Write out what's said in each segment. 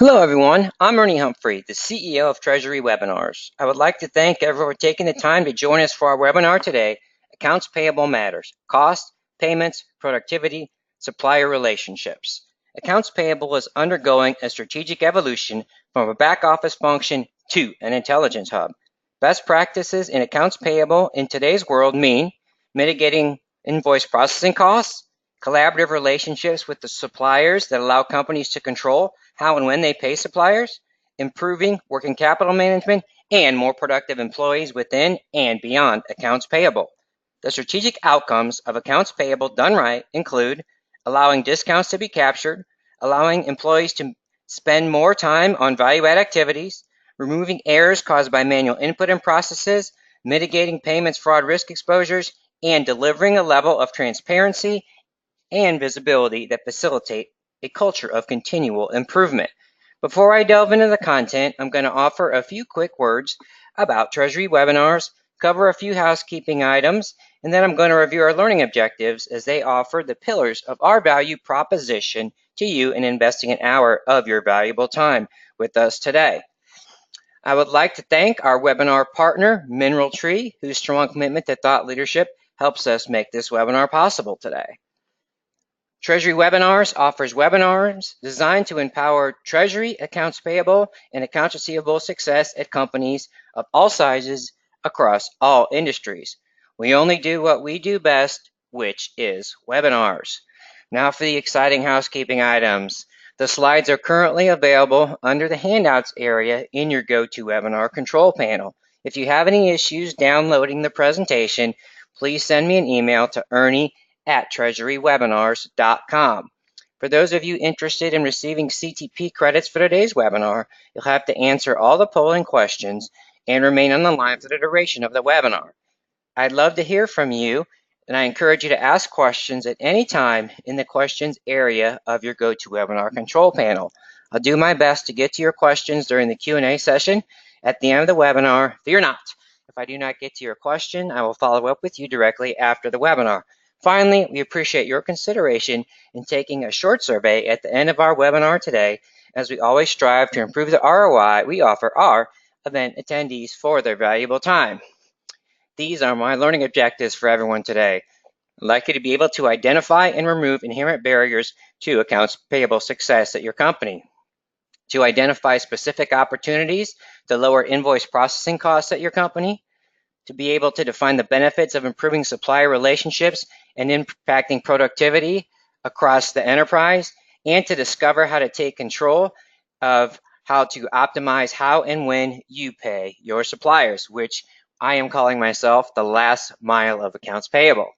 Hello, everyone. I'm Ernie Humphrey, the CEO of Treasury Webinars. I would like to thank everyone for taking the time to join us for our webinar today, Accounts Payable Matters, Cost, Payments, Productivity, Supplier Relationships. Accounts Payable is undergoing a strategic evolution from a back office function to an intelligence hub. Best practices in accounts payable in today's world mean mitigating invoice processing costs, collaborative relationships with the suppliers that allow companies to control how and when they pay suppliers, improving working capital management, and more productive employees within and beyond accounts payable. The strategic outcomes of accounts payable done right include allowing discounts to be captured, allowing employees to spend more time on value-add activities, removing errors caused by manual input and processes, mitigating payments fraud risk exposures, and delivering a level of transparency and visibility that facilitate a culture of continual improvement. Before I delve into the content, I'm going to offer a few quick words about Treasury webinars, cover a few housekeeping items, and then I'm going to review our learning objectives as they offer the pillars of our value proposition to you in investing an hour of your valuable time with us today. I would like to thank our webinar partner, Mineral Tree, whose strong commitment to thought leadership helps us make this webinar possible today. Treasury Webinars offers webinars designed to empower Treasury, accounts payable, and accounts receivable success at companies of all sizes across all industries. We only do what we do best, which is webinars. Now for the exciting housekeeping items. The slides are currently available under the handouts area in your GoToWebinar control panel. If you have any issues downloading the presentation, please send me an email to ernie@treasurywebinars.com. For those of you interested in receiving CTP credits for today's webinar, you'll have to answer all the polling questions and remain on the line for the duration of the webinar. I'd love to hear from you, and I encourage you to ask questions at any time in the questions area of your GoToWebinar control panel. I'll do my best to get to your questions during the Q&A session at the end of the webinar. Fear not. If I do not get to your question, I will follow up with you directly after the webinar. Finally, we appreciate your consideration in taking a short survey at the end of our webinar today, as we always strive to improve the ROI we offer our event attendees for their valuable time. These are my learning objectives for everyone today. I'd like you to be able to identify and remove inherent barriers to accounts payable success at your company, to identify specific opportunities to lower invoice processing costs at your company, to be able to define the benefits of improving supplier relationships and impacting productivity across the enterprise, and to discover how to take control of how to optimize how and when you pay your suppliers, which I am calling myself the last mile of accounts payable.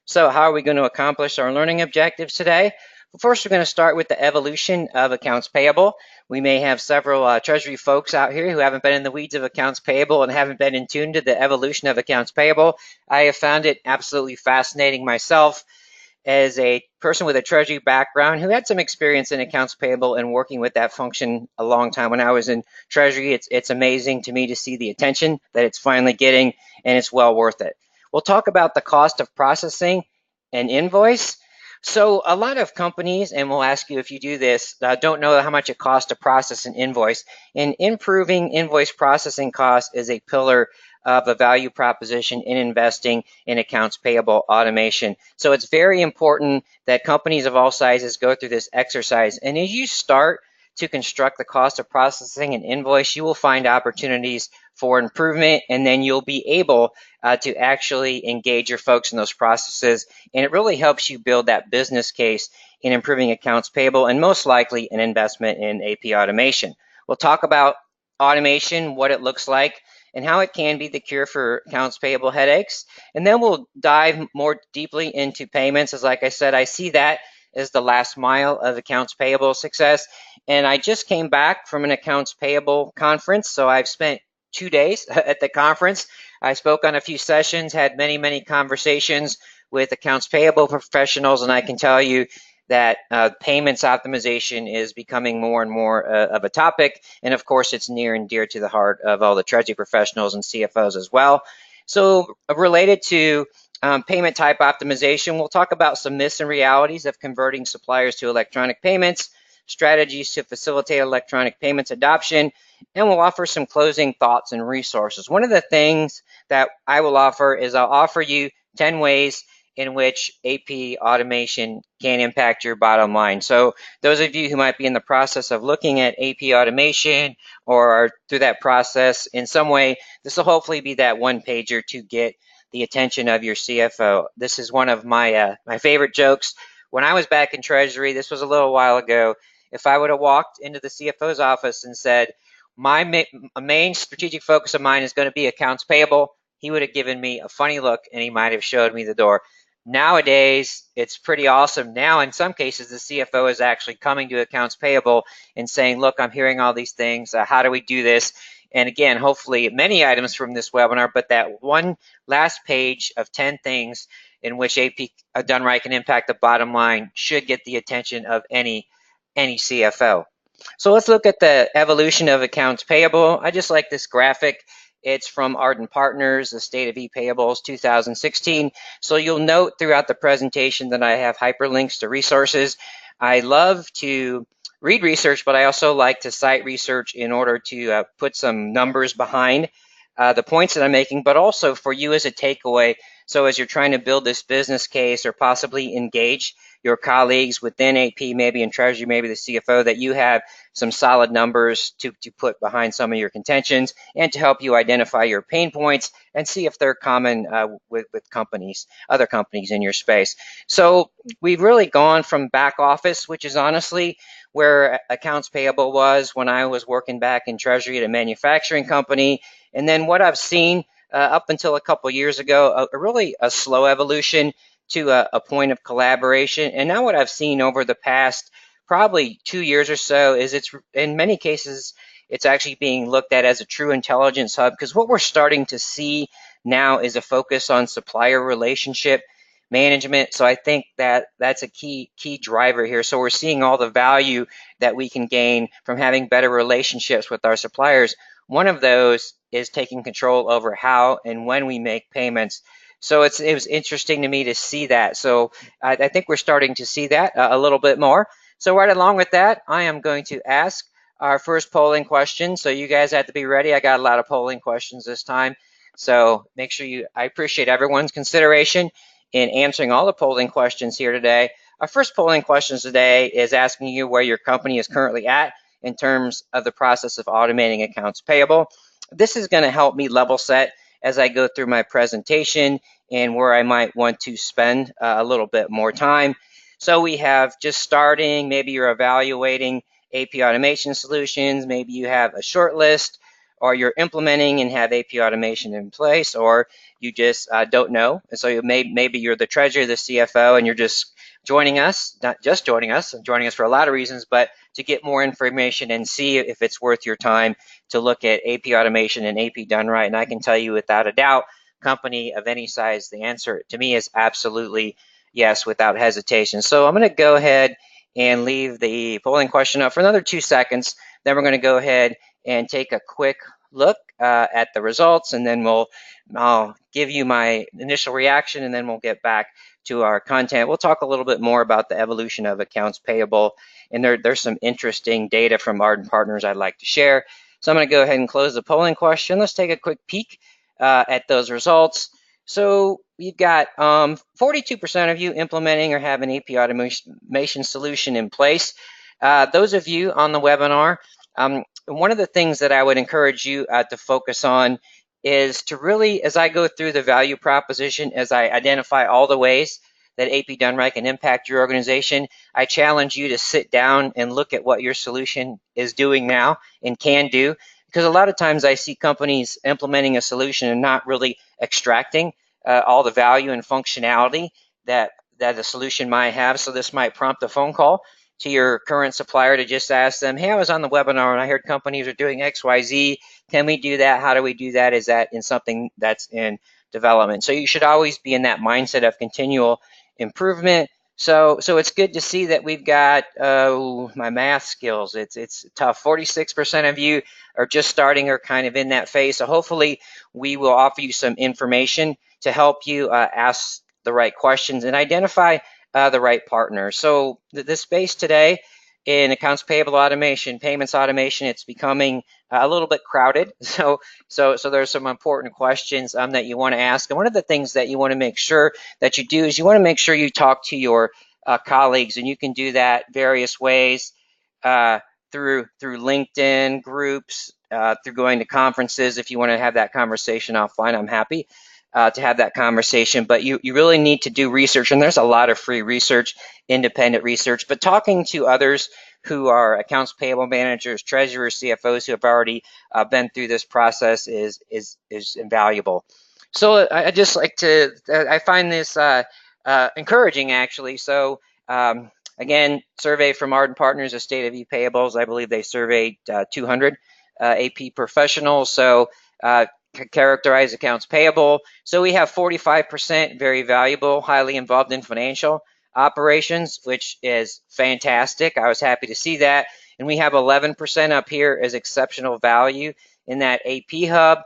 So how are we going to accomplish our learning objectives today? Well, first, we're going to start with the evolution of accounts payable. We may have several Treasury folks out here who haven't been in the weeds of accounts payable and haven't been in tune to the evolution of accounts payable. I have found it absolutely fascinating myself as a person with a Treasury background who had some experience in accounts payable and working with that function a long time when I was in Treasury. It's amazing to me to see the attention that it's finally getting, and it's well worth it. We'll talk about the cost of processing an invoice. So a lot of companies, and we'll ask you if you do this, don't know how much it costs to process an invoice. And improving invoice processing costs is a pillar of a value proposition in investing in accounts payable automation. So it's very important that companies of all sizes go through this exercise. And as you start to construct the cost of processing an invoice, you will find opportunities for improvement, and then you'll be able to actually engage your folks in those processes. And it really helps you build that business case in improving accounts payable and most likely an investment in AP automation. We'll talk about automation, what it looks like, and how it can be the cure for accounts payable headaches. And then we'll dive more deeply into payments. As like I said, I see that as the last mile of accounts payable success. And I just came back from an accounts payable conference, so I've spent 2 days at the conference. I spoke on a few sessions, had many conversations with accounts payable professionals, and I can tell you that payments optimization is becoming more and more of a topic. And of course, it's near and dear to the heart of all the Treasury professionals and CFOs as well. So related to payment type optimization, we'll talk about some myths and realities of converting suppliers to electronic payments, strategies to facilitate electronic payments adoption, and we'll offer some closing thoughts and resources. One of the things that I will offer is I'll offer you 10 ways in which AP automation can impact your bottom line. So those of you who might be in the process of looking at AP automation or are through that process in some way, this will hopefully be that one pager to get the attention of your CFO. This is one of my favorite jokes. When I was back in Treasury, this was a little while ago, if I would have walked into the CFO's office and said, my main strategic focus of mine is going to be accounts payable, he would have given me a funny look and he might have showed me the door. Nowadays, it's pretty awesome. Now, in some cases, the CFO is actually coming to accounts payable and saying, look, I'm hearing all these things. How do we do this? And again, hopefully many items from this webinar, but that one last page of 10 things in which AP done right can impact the bottom line should get the attention of any CFO. So let's look at the evolution of accounts payable. I just like this graphic. It's from Ardent Partners, the State of ePayables 2016. So you'll note throughout the presentation that I have hyperlinks to resources. I love to read research, but I also like to cite research in order to put some numbers behind the points that I'm making, but also for you as a takeaway. So as you're trying to build this business case or possibly engage your colleagues within AP, maybe in Treasury, maybe the CFO, that you have some solid numbers to put behind some of your contentions and to help you identify your pain points and see if they're common with companies, other companies in your space. So we've really gone from back office, which is honestly where accounts payable was when I was working back in Treasury at a manufacturing company. And then what I've seen up until a couple years ago, really a slow evolution to a point of collaboration. And now what I've seen over the past probably 2 years or so is it's in many cases it's actually being looked at as a true intelligence hub, because what we're starting to see now is a focus on supplier relationship management. So I think that that's a key driver here. So we're seeing all the value that we can gain from having better relationships with our suppliers. One of those is taking control over how and when we make payments. So it was interesting to me to see that. So I think we're starting to see that a little bit more. So right along with that, I am going to ask our first polling question. So you guys have to be ready. I got a lot of polling questions this time. So make sure I appreciate everyone's consideration in answering all the polling questions here today. Our first polling question today is asking you where your company is currently at in terms of the process of automating accounts payable. This is going to help me level set as I go through my presentation and where I might want to spend a little bit more time. So we have just starting, maybe you're evaluating AP automation solutions, maybe you have a short list, or you're implementing and have AP automation in place, or you just don't know. And so maybe you're the treasurer, the CFO, and you're just joining us, not just joining us for a lot of reasons, but to get more information and see if it's worth your time to look at AP automation and AP done right. And I can tell you without a doubt, company of any size, the answer to me is absolutely yes, without hesitation. So I'm going to go ahead and leave the polling question up for another 2 seconds. Then we're going to go ahead and take a quick look at the results, and then I'll give you my initial reaction, and then we'll get back to our content. We'll talk a little bit more about the evolution of accounts payable, and there's some interesting data from Ardent Partners I'd like to share. So I'm going to go ahead and close the polling question. Let's take a quick peek at those results. So we've got 42% of you implementing or have an AP automation solution in place. Those of you on the webinar, one of the things that I would encourage you to focus on is to really, as I go through the value proposition, as I identify all the ways that AP Done Right can impact your organization, I challenge you to sit down and look at what your solution is doing now and can do. Because a lot of times I see companies implementing a solution and not really extracting all the value and functionality that a solution might have. So this might prompt a phone call to your current supplier to just ask them, hey, I was on the webinar and I heard companies are doing X, Y, Z. Can we do that? How do we do that? Is that in something that's in development? So you should always be in that mindset of continual improvement. So it's good to see that we've got my math skills. It's tough. 46% of you are just starting or kind of in that phase. So hopefully we will offer you some information to help you ask the right questions and identify the right partner. So the space today in accounts payable automation, payments automation, it's becoming a little bit crowded. So there's some important questions that you want to ask. And one of the things that you want to make sure that you do is you want to make sure you talk to your colleagues, and you can do that various ways uh, through LinkedIn groups, through going to conferences. If you want to have that conversation offline, I'm happy to have that conversation. But you really need to do research, and there's a lot of free research, independent research. But talking to others who are accounts payable managers, treasurers, CFOs who have already been through this process is invaluable. So I just like to, I find this encouraging actually. So again, survey from Arden Partners of State of e-Payables. I believe they surveyed 200 AP professionals. So characterize accounts payable. So we have 45% very valuable, highly involved in financial operations, which is fantastic. I was happy to see that. And we have 11% up here as exceptional value in that AP hub.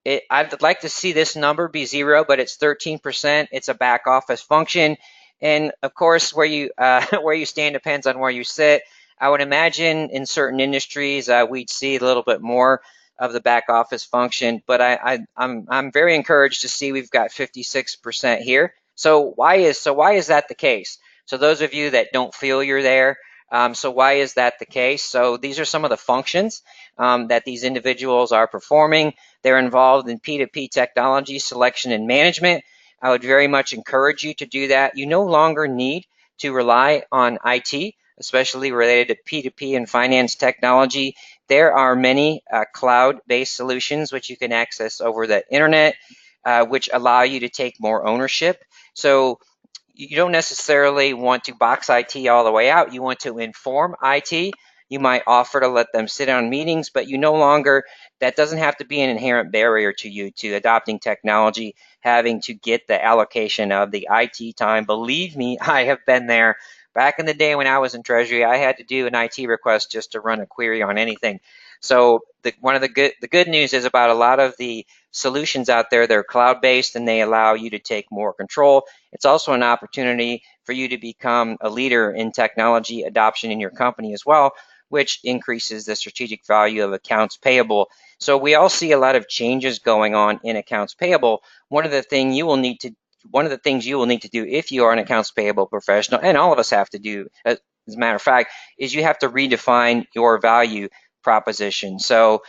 I'd like to see this number be zero, but it's 13%. It's a back office function. And of course, where you where you stand depends on where you sit. I would imagine in certain industries we'd see a little bit more of the back office function, but I'm very encouraged to see we've got 56% here. So why is that the case? So those of you that don't feel you're there, so why is that the case? So these are some of the functions that these individuals are performing. They're involved in P2P technology selection and management. I would very much encourage you to do that. You no longer need to rely on IT, especially related to P2P and finance technology. There are many cloud-based solutions which you can access over the internet, which allow you to take more ownership. So you don't necessarily want to box IT all the way out. You want to inform IT. You might offer to let them sit on meetings, but you no longer, that doesn't have to be an inherent barrier to you to adopting technology, having to get the allocation of the IT time. Believe me, I have been there. Back in the day when I was in Treasury, I had to do an IT request just to run a query on anything. So one of the good news is about a lot of the solutions out there, they're cloud-based and they allow you to take more control. It's also an opportunity for you to become a leader in technology adoption in your company as well, which increases the strategic value of accounts payable. So we all see a lot of changes going on in accounts payable. One of the things you will need to do if you are an accounts payable professional, and all of us have to do, as a matter of fact, is you have to redefine your value proposition. So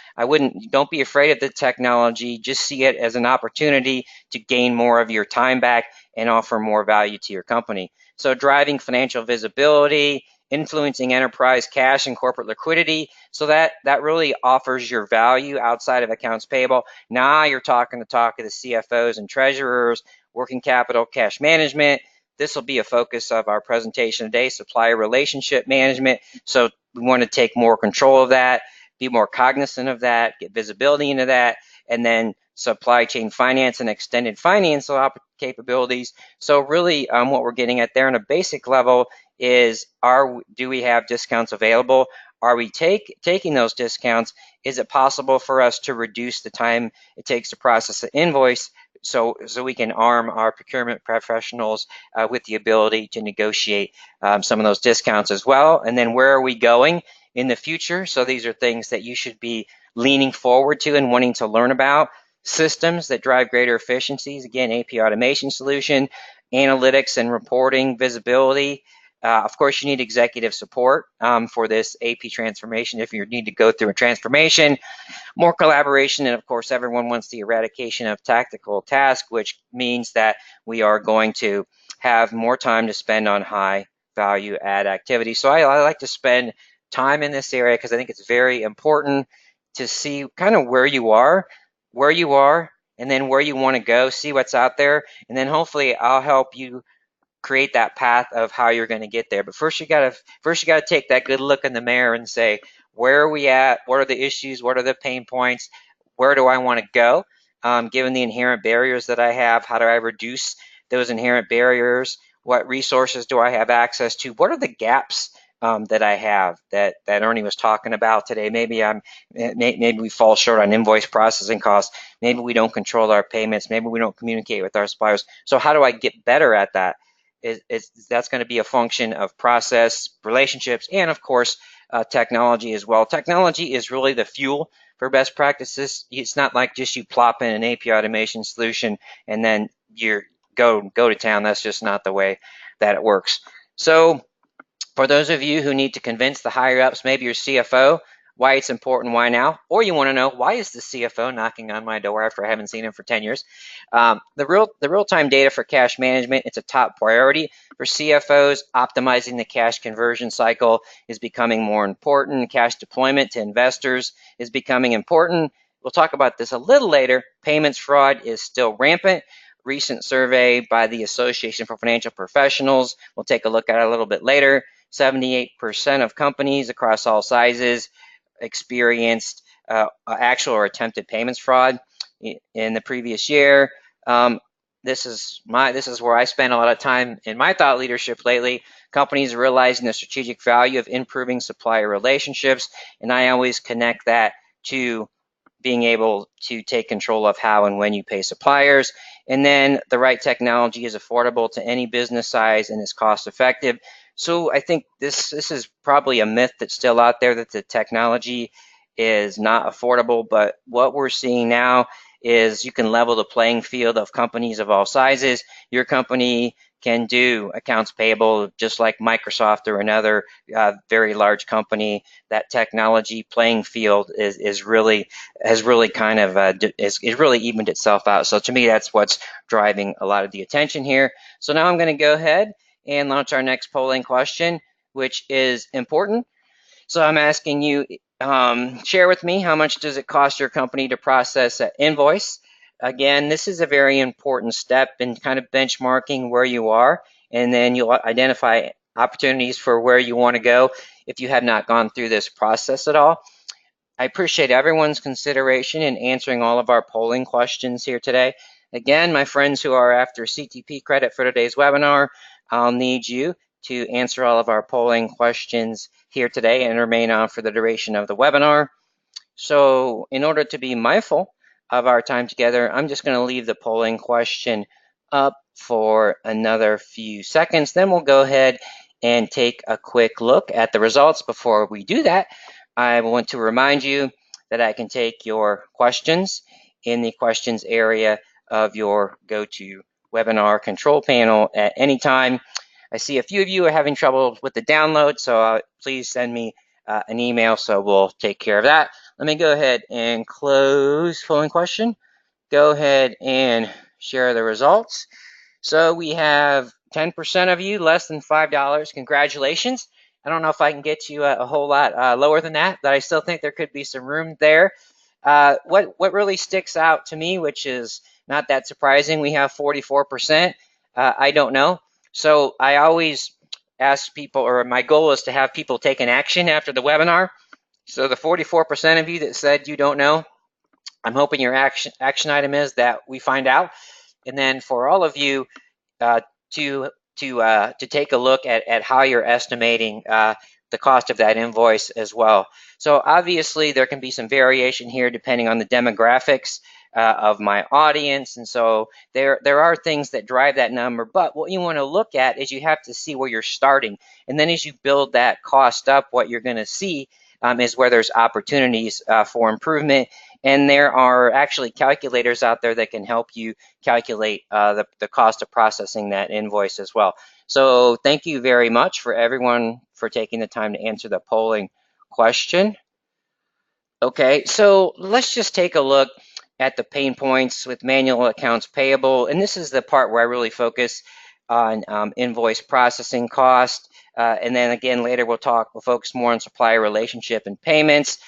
don't be afraid of the technology, just see it as an opportunity to gain more of your time back and offer more value to your company. So driving financial visibility, influencing enterprise cash and corporate liquidity. So that really offers your value outside of accounts payable. Now you're talking the talk of the CFOs and treasurers, working capital, cash management. This will be a focus of our presentation today, supplier relationship management. So we want to take more control of that, be more cognizant of that, get visibility into that, and then supply chain finance and extended financial capabilities. So really what we're getting at there on a basic level is, do we have discounts available? Are we taking those discounts? Is it possible for us to reduce the time it takes to process an invoice so we can arm our procurement professionals with the ability to negotiate some of those discounts as well? And then where are we going in the future? So these are things that you should be leaning forward to and wanting to learn about. Systems that drive greater efficiencies, again, AP automation solution, analytics and reporting, visibility. Of course, you need executive support for this AP transformation if you need to go through a transformation, more collaboration, and of course, everyone wants the eradication of tactical tasks, which means that we are going to have more time to spend on high value add activities. So I like to spend time in this area because I think it's very important to see kind of where you are, and then where you want to go, see what's out there, and then hopefully I'll help you create that path of how you're going to get there. But first you got to take that good look in the mirror and say, where are we at? What are the issues? What are the pain points? Where do I want to go? Given the inherent barriers that I have, how do I reduce those inherent barriers? What resources do I have access to? What are the gaps that I have that Ernie was talking about today? Maybe we fall short on invoice processing costs. Maybe we don't control our payments. Maybe we don't communicate with our suppliers. So how do I get better at that? that's going to be a function of process, relationships, and of course, technology as well. Technology is really the fuel for best practices. It's not like just you plop in an API automation solution and then you're go to town. That's just not the way that it works. So for those of you who need to convince the higher ups, maybe your CFO, why it's important, why now, or you want to know why is the CFO knocking on my door after I haven't seen him for 10 years. The real-time data for cash management, it's a top priority for CFOs. Optimizing the cash conversion cycle is becoming more important. Cash deployment to investors is becoming important. We'll talk about this a little later. Payments fraud is still rampant. Recent survey by the Association for Financial Professionals, we'll take a look at it a little bit later. 78% of companies across all sizes experienced actual or attempted payments fraud in the previous year. This is where I spend a lot of time in my thought leadership lately. Companies realizing the strategic value of improving supplier relationships, and I always connect that to being able to take control of how and when you pay suppliers. And then the right technology is affordable to any business size and is cost effective. So I think this is probably a myth that's still out there, that the technology is not affordable. But what we're seeing now is you can level the playing field of companies of all sizes. Your company can do accounts payable just like Microsoft or another very large company. That technology playing field is really kind of is really evened itself out. So to me, that's what's driving a lot of the attention here. So now I'm going to go ahead and launch our next polling question, which is important. So I'm asking you, share with me, how much does it cost your company to process an invoice? Again, this is a very important step in kind of benchmarking where you are, and then you'll identify opportunities for where you want to go if you have not gone through this process at all. I appreciate everyone's consideration in answering all of our polling questions here today. Again, my friends who are after CTP credit for today's webinar, I'll need you to answer all of our polling questions here today and remain on for the duration of the webinar. So in order to be mindful of our time together, I'm just going to leave the polling question up for another few seconds. Then we'll go ahead and take a quick look at the results. Before we do that, I want to remind you that I can take your questions in the questions area of your GoToWebinar control panel at any time. I see a few of you are having trouble with the download, so please send me an email, so we'll take care of that. Let me go ahead and close polling question. Go ahead and share the results. So we have 10% of you less than $5. Congratulations. I don't know if I can get you a whole lot lower than that, but I still think there could be some room there. What really sticks out to me, which is not that surprising, we have 44%. I don't know. So I always ask people, or my goal is to have people take an action after the webinar. So the 44% of you that said you don't know, I'm hoping your action item is that we find out. And then for all of you to take a look at how you're estimating the cost of that invoice as well. So obviously there can be some variation here depending on the demographics of my audience, and so there are things that drive that number. But what you want to look at is you have to see where you're starting, and then as you build that cost up, what you're going to see is where there's opportunities for improvement. And there are actually calculators out there that can help you calculate the cost of processing that invoice as well. So thank you very much for everyone for taking the time to answer the polling question. Okay, so let's just take a look at the pain points with manual accounts payable. And this is the part where I really focus on invoice processing cost. And then again, later we'll focus more on supplier relationship and payments.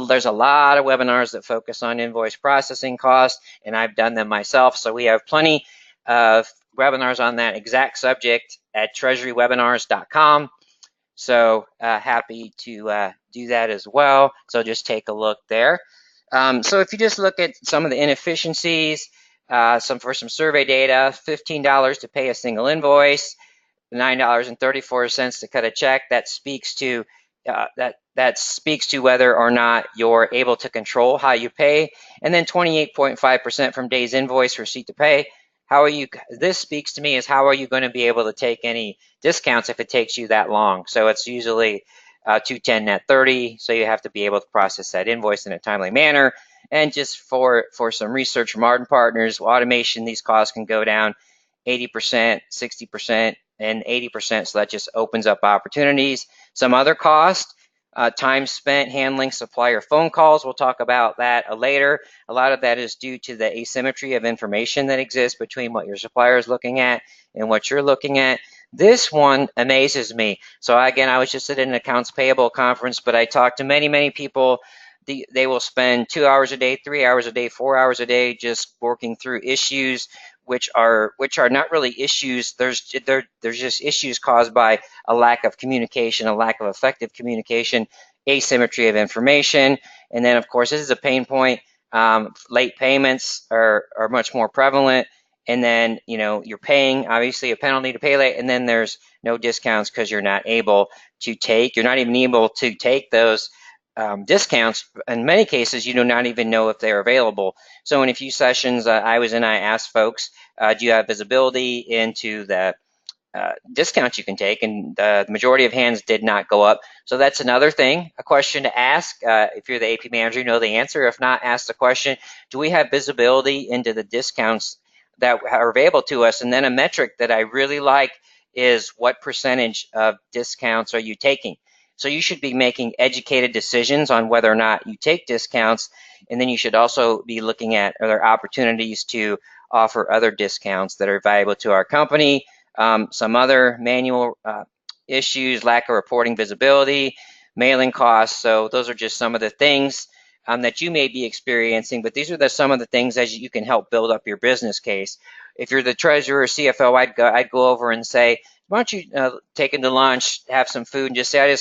There's a lot of webinars that focus on invoice processing cost, and I've done them myself. So we have plenty of webinars on that exact subject at treasurywebinars.com. So happy to do that as well. So just take a look there. So if you just look at some of the inefficiencies, for some survey data, $15 to pay a single invoice, $9.34 to cut a check. That speaks to whether or not you're able to control how you pay. And then 28.5% from days invoice receipt to pay. how are you, this speaks to me as how are you going to be able to take any discounts if it takes you that long? So it's usually 210 net 30, so you have to be able to process that invoice in a timely manner. And just for some research from Ardent Partners, automation, these costs can go down 80%, 60%, and 80%. So that just opens up opportunities. Some other costs, time spent handling supplier phone calls. We'll talk about that later. A lot of that is due to the asymmetry of information that exists between what your supplier is looking at and what you're looking at. This one amazes me. So again, I was just at an accounts payable conference, but I talked to many people. They will spend 2 hours a day, 3 hours a day, 4 hours a day just working through issues which are not really issues. There's just issues caused by a lack of communication, a lack of effective communication, asymmetry of information, and then of course this is a pain point. Late payments are much more prevalent, and then you're paying obviously a penalty to pay late, and then there's no discounts because you're not even able to take those discounts. In many cases, you do not even know if they're available. So in a few sessions I asked folks, do you have visibility into the discounts you can take? And the majority of hands did not go up. So that's another thing, a question to ask. If you're the AP manager, you know the answer. If not, ask the question, do we have visibility into the discounts that are available to us? And then a metric that I really like is what percentage of discounts are you taking? So you should be making educated decisions on whether or not you take discounts. And then you should also be looking at other opportunities to offer other discounts that are valuable to our company. Some other manual issues, lack of reporting visibility, mailing costs. So those are just some of the things that you may be experiencing, but these are some of the things as you can help build up your business case. If you're the treasurer or CFO, I'd go over and say, why don't you take them to lunch, have some food, and just say,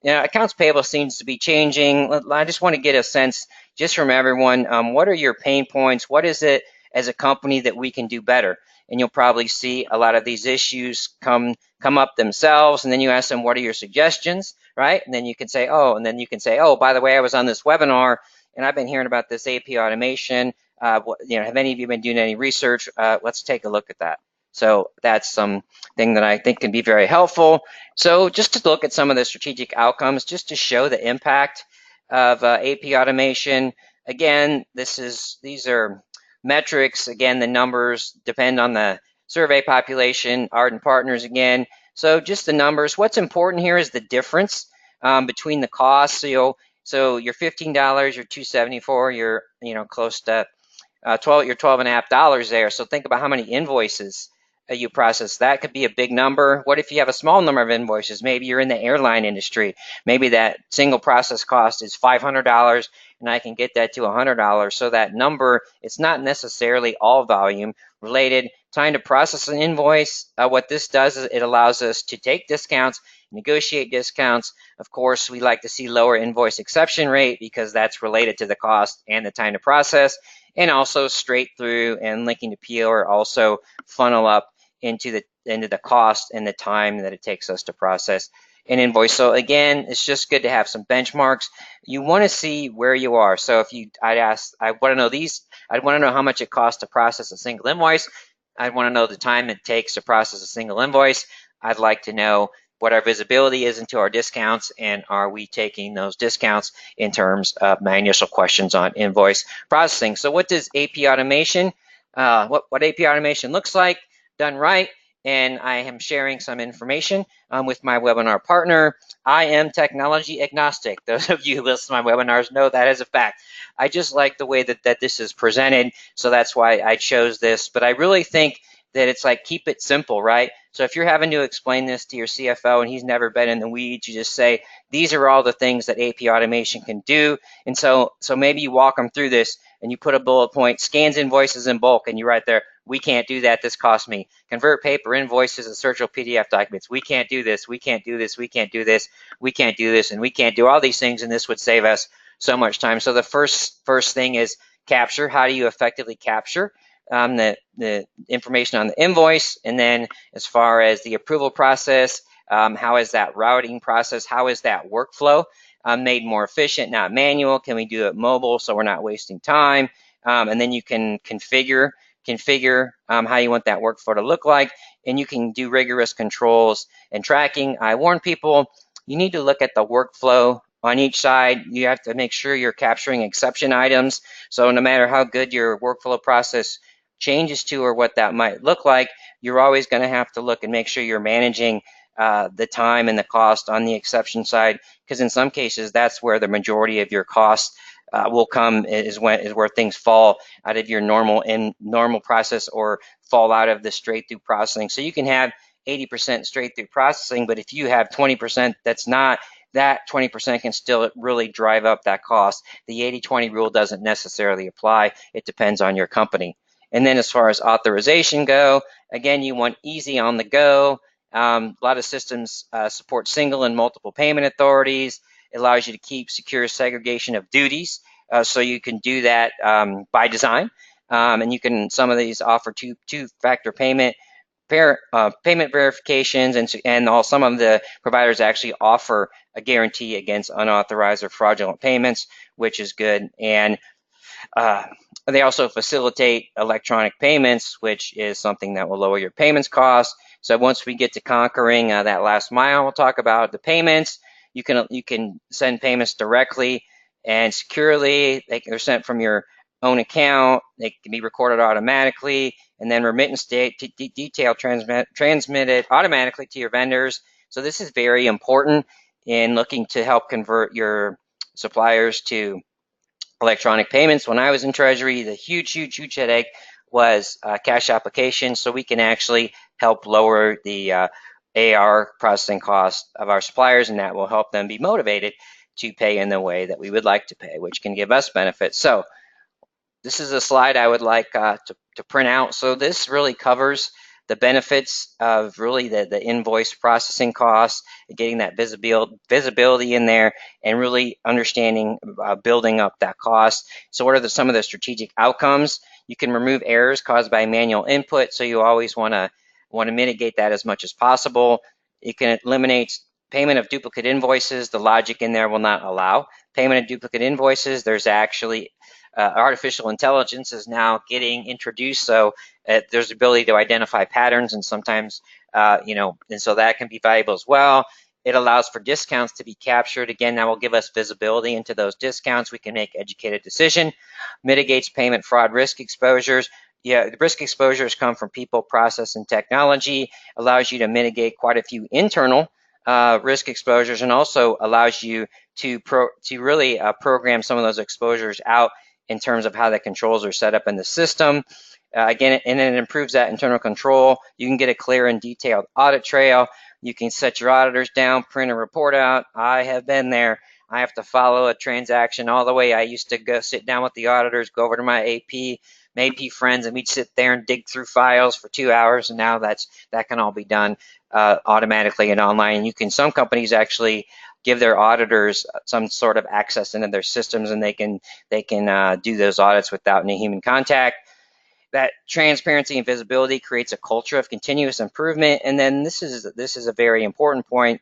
accounts payable seems to be changing. I just want to get a sense just from everyone, what are your pain points? What is it as a company that we can do better? And you'll probably see a lot of these issues come up themselves. And then you ask them, what are your suggestions, right? And then you can say, oh, by the way, I was on this webinar and I've been hearing about this AP automation. Have any of you been doing any research? Let's take a look at that. So that's something that I think can be very helpful. So just to look at some of the strategic outcomes, just to show the impact of AP automation. Again, these are metrics. Again, the numbers depend on the survey population, Ardent Partners again. So just the numbers. What's important here is the difference between the costs. So you're $15, you're $274, you're close to you're $12.50 there. So think about how many invoices you process. That could be a big number. What if you have a small number of invoices? Maybe you're in the airline industry. Maybe that single process cost is $500 and I can get that to $100. So that number, it's not necessarily all volume related. Time to process an invoice. What this does is it allows us to take discounts, negotiate discounts. Of course, we like to see lower invoice exception rate because that's related to the cost and the time to process. And also straight through and linking to PO are also funnel up into the cost and the time that it takes us to process an invoice. So again, it's just good to have some benchmarks. You want to see where you are. So I want to know how much it costs to process a single invoice. I want to know the time it takes to process a single invoice. I'd like to know what our visibility is into our discounts, and are we taking those discounts in terms of my initial questions on invoice processing. So what does AP automation, what AP automation looks like done right? And I am sharing some information with my webinar partner. I am technology agnostic. Those of you who listen to my webinars know that as a fact. I just like the way that this is presented, so that's why I chose this. But I really think that it's like, keep it simple, right? So if you're having to explain this to your CFO and he's never been in the weeds, you just say, these are all the things that AP automation can do. And so maybe you walk them through this and you put a bullet point, scans invoices in bulk, and you write there, we can't do that, this costs me. Convert paper invoices to searchable PDF documents. We can't do this, we can't do this, we can't do this, we can't do this, and we can't do all these things, and this would save us so much time. So the first thing is capture. How do you effectively capture the information on the invoice? And then as far as the approval process, how is that routing process? How is that workflow made more efficient, not manual? Can we do it mobile so we're not wasting time? And then you can configure configure how you want that workflow to look like, and you can do rigorous controls and tracking. I warn people, you need to look at the workflow on each side. You have to make sure you're capturing exception items. So no matter how good your workflow process changes to or what that might look like, you're always going to have to look and make sure you're managing the time and the cost on the exception side, because in some cases that's where the majority of your costs will come, is where things fall out of your normal process or fall out of the straight through processing. So you can have 80% straight through processing, but if you have 20% that's not, that 20% can still really drive up that cost. The 80-20 rule doesn't necessarily apply. It depends on your company. And then as far as authorization go, again, you want easy on the go. A lot of systems support single and multiple payment authorities. It allows you to keep secure segregation of duties, so you can do that by design. And you can, some of these offer two-factor payment verifications, and some of the providers actually offer a guarantee against unauthorized or fraudulent payments, which is good. And uh, they also facilitate electronic payments, which is something that will lower your payments costs. So once we get to conquering that last mile, we'll talk about the payments. You can send payments directly and securely. They're sent from your own account. They can be recorded automatically, and then remittance detail transmitted automatically to your vendors. So this is very important in looking to help convert your suppliers to electronic payments. When I was in Treasury, the huge headache was cash application. So we can actually help lower the AR processing cost of our suppliers, and that will help them be motivated to pay in the way that we would like to pay, which can give us benefits. So this is a slide I would like to print out. So this really covers the benefits of really the invoice processing costs, getting that visibility in there, and really understanding building up that cost. So what are some of the strategic outcomes? You can remove errors caused by manual input, so you always want to mitigate that as much as possible. You can eliminate payment of duplicate invoices. The logic in there will not allow payment of duplicate invoices. There's actually artificial intelligence is now getting introduced, so there's the ability to identify patterns, and sometimes, and so that can be valuable as well. It allows for discounts to be captured. Again, that will give us visibility into those discounts. We can make educated decision. Mitigates payment fraud risk exposures. Yeah, the risk exposures come from people, process, and technology. Allows you to mitigate quite a few internal risk exposures, and also allows you to really program some of those exposures out in terms of how the controls are set up in the system. Again, and it improves that internal control. You can get a clear and detailed audit trail. You can set your auditors down, print a report out. I have been there. I have to follow a transaction all the way. I used to go sit down with the auditors, go over to my AP friends, and we'd sit there and dig through files for 2 hours. And now that can all be done automatically and online. Some companies actually give their auditors some sort of access into their systems, and they can do those audits without any human contact. That transparency and visibility creates a culture of continuous improvement. And then this is a very important point,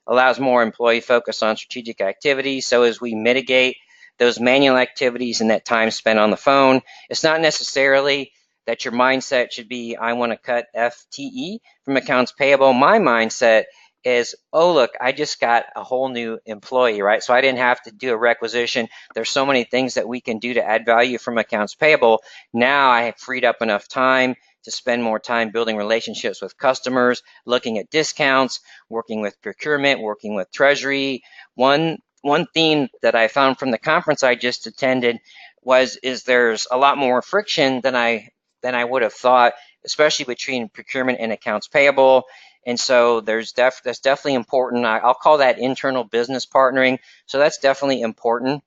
allows more employee focus on strategic activities. So as we mitigate those manual activities and that time spent on the phone, it's not necessarily that your mindset should be, I want to cut FTE from accounts payable. My mindset is, oh, look, I just got a whole new employee, right? So I didn't have to do a requisition. There's so many things that we can do to add value from accounts payable. Now I have freed up enough time to spend more time building relationships with customers, looking at discounts, working with procurement, working with treasury. One theme that I found from the conference I just attended is there's a lot more friction than I would have thought, especially between procurement and accounts payable. And so that's definitely important. I'll call that internal business partnering. So that's definitely important